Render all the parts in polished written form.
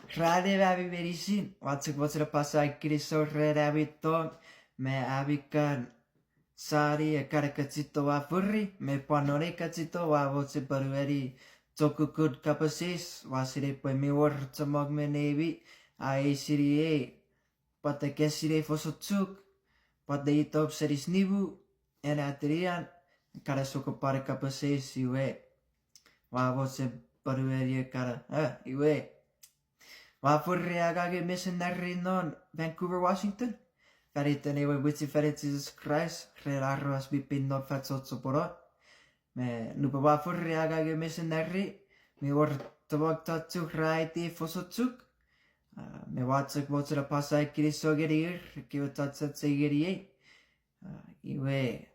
Rade abi verisin. Watsik watsira pasai kiriso redabito. Me abikan sari karakachito wa furri. Me panore kachito wa wotsi barueri. Tokukut kapasis. Wasire pues mi war tsamog me nevi. Ai sirie. Pata kesire fosotsuk. Pata itop seris nibu. Ena atrian. Kara soko pare kapasis iwe. Wa wotsi barueri kara. Iwe. Wafurriagage missionary non Vancouver, Washington. Fariten ewe witsi farit Jesus Christ. Rerarro as bipin non fatsotso porot. Me nupa wafurriagage missionary. Mi war tabak tatsuk raiti fosotsuk. Me watsuk wotsura pasai kirisogerir. Kiwa tatsat segerie. Iwe.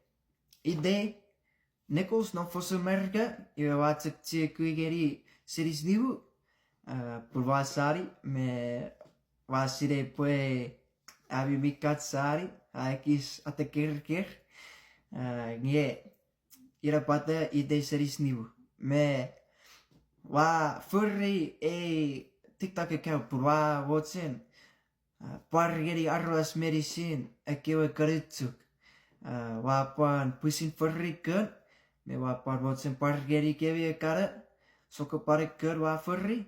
Ide. Nichols non fosumerga. Iwe watsuk tsikuigeri series nivu. Purvasari me vasire pue abimikat-sari akis atekir nge ira pata ide seris nivu me wa furri TikTok account purva wotsen pargeri arroas medicine akewe karitsuk wa pan pusin furri kun me wa pan wotsen pargeri kewe kara soko parker wa furri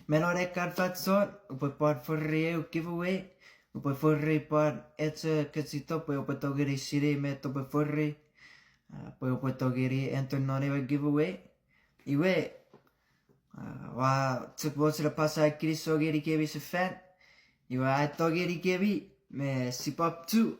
Menoreka fatson, upa pod furri giveaway, upa furri pod etsa katsito, pa upa togiri siri me topa furri, pa upa togiri enter noniwa giveaway. Iwe, wa tsukbo sila pasa kiri sogiri kebi sa fan, iwa atogiri kebi, me sipap tu.